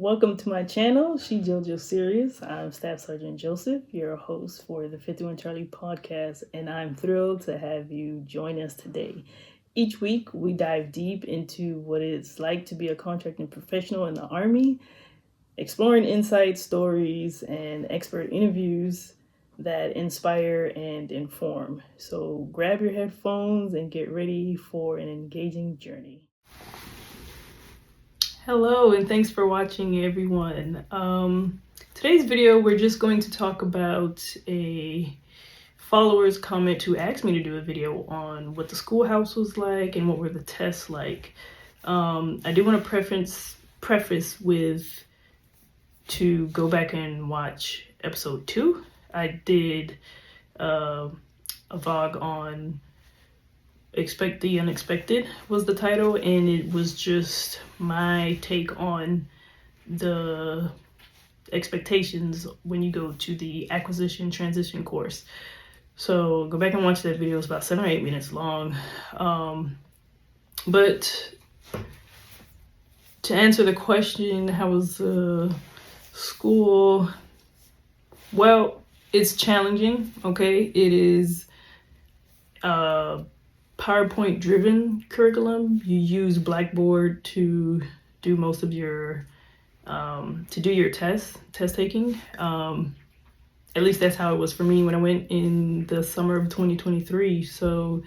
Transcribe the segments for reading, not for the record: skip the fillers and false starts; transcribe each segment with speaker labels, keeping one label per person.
Speaker 1: Welcome to my channel, She JoJo Serious. I'm Staff Sergeant Joseph, your host for the 51 Charlie podcast, and I'm thrilled to have you join us today. Each week, we dive deep into what it's like to be a contracting professional in the Army, exploring insights, stories, and expert interviews that inspire and inform. So grab your headphones and get ready for an engaging journey. Hello, and thanks for watching, everyone. Today's video, we're just going to talk about a follower's comment who asked me to do a video on what the schoolhouse was like and what were the tests like. I do want to preface with to go back and watch episode 2. I did a vlog on Expect the Unexpected was the title, and it was just my take on the expectations when you go to the acquisition transition course. So go back and watch that video. It's about 7 or 8 minutes long. But to answer the question, how was school? Well, it's challenging, okay? It is PowerPoint driven curriculum. You use Blackboard to do most of your to do your test taking. At least that's how it was for me when I went in the summer of 2023. So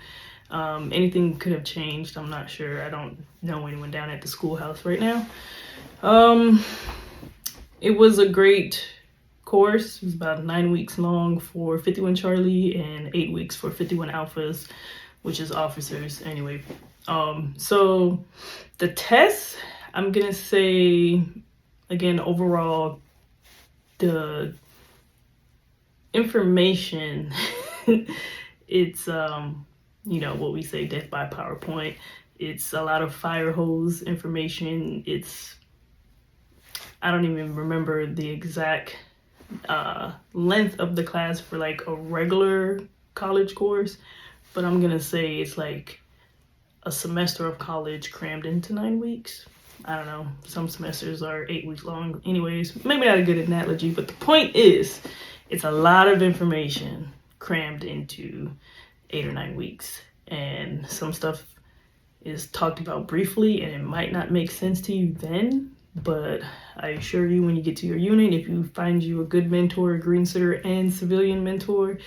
Speaker 1: anything could have changed. I'm not sure. I don't know anyone down at the schoolhouse right now. It was a great course. It was about 9 weeks long for 51 Charlie and 8 weeks for 51 Alphas, which is officers anyway. So the tests, I'm gonna say, again, overall, the information, it's, what we say, death by PowerPoint. It's a lot of fire hose information. I don't even remember the exact length of the class for like a regular college course, but I'm gonna say it's like a semester of college crammed into 9 weeks. I don't know, some semesters are 8 weeks long. Anyways, maybe not a good analogy, but the point is, it's a lot of information crammed into 8 or 9 weeks. And some stuff is talked about briefly and it might not make sense to you then, but I assure you, when you get to your unit, if you find you a good mentor, a green sitter and civilian mentor,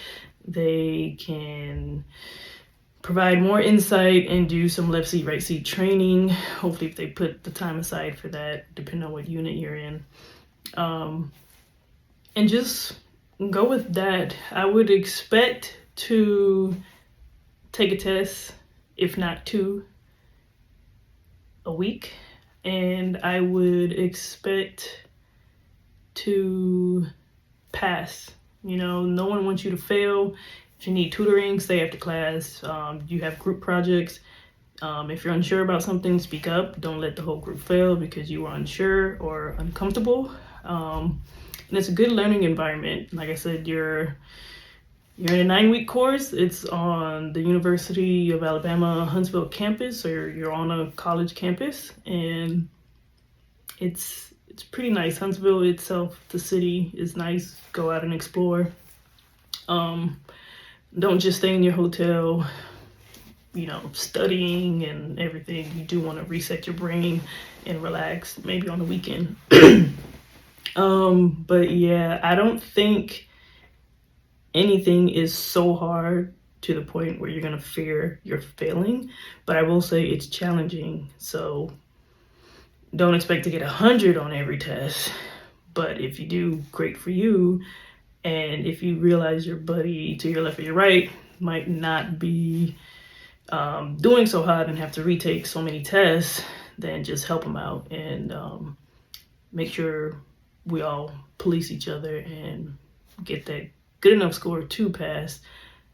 Speaker 1: they can provide more insight and do some left seat, right seat training. Hopefully, if they put the time aside for that, depending on what unit you're in. And just go with that. I would expect to take a test, if not 2, a week. And I would expect to pass. No one wants you to fail. If you need tutoring, stay after class. You have group projects. If you're unsure about something, speak up. Don't let the whole group fail because you are unsure or uncomfortable. And it's a good learning environment. Like I said, you're in a 9-week course. It's on the University of Alabama Huntsville campus, or you're on a college campus, and it's pretty nice. Huntsville itself, the city, is nice. Go out and explore. Don't just stay in your hotel, studying and everything. You do want to reset your brain and relax, maybe on the weekend. But yeah, I don't think anything is so hard to the point where you're gonna fear you're failing, but I will say it's challenging. So don't expect to get 100 on every test, but if you do, great for you. And if you realize your buddy to your left or your right might not be doing so hot and have to retake so many tests, then just help them out and make sure we all police each other and get that good enough score to pass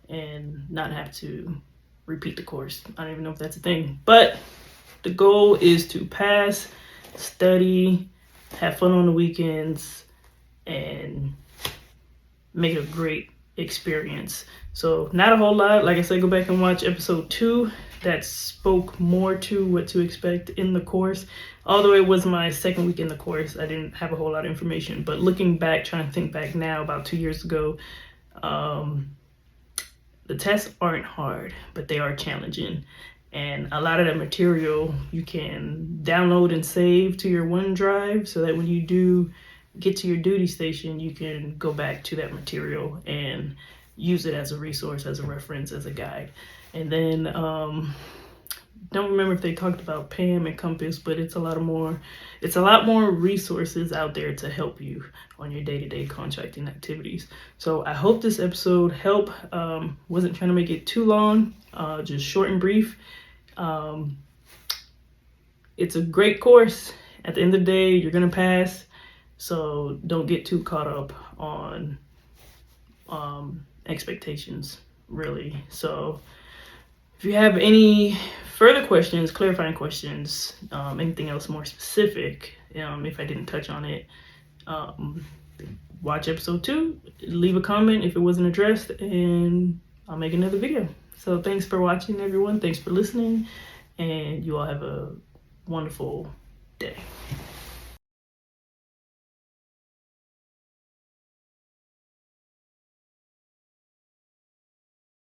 Speaker 1: and not have to repeat the course. I don't even know if that's a thing, but the goal is to pass, study, have fun on the weekends, and make it a great experience. So not a whole lot. Like I said, go back and watch episode 2. that spoke more to what to expect in the course. Although it was my second week in the course, I didn't have a whole lot of information. But looking back, trying to think back now, about 2 years ago, the tests aren't hard, but they are challenging. And a lot of that material you can download and save to your OneDrive so that when you do get to your duty station, you can go back to that material and use it as a resource, as a reference, as a guide. And then don't remember if they talked about PAM and Compass, but it's a lot more resources out there to help you on your day-to-day contracting activities. So I hope this episode helped. Wasn't trying to make it too long, just short and brief. It's a great course. At the end of the day, you're gonna pass, so don't get too caught up on expectations, really. So if you have any further questions, clarifying questions, anything else more specific, if I didn't touch on it, watch episode 2, leave a comment if it wasn't addressed, and I'll make another video. So thanks for watching, everyone. Thanks for listening, and you all have a wonderful day.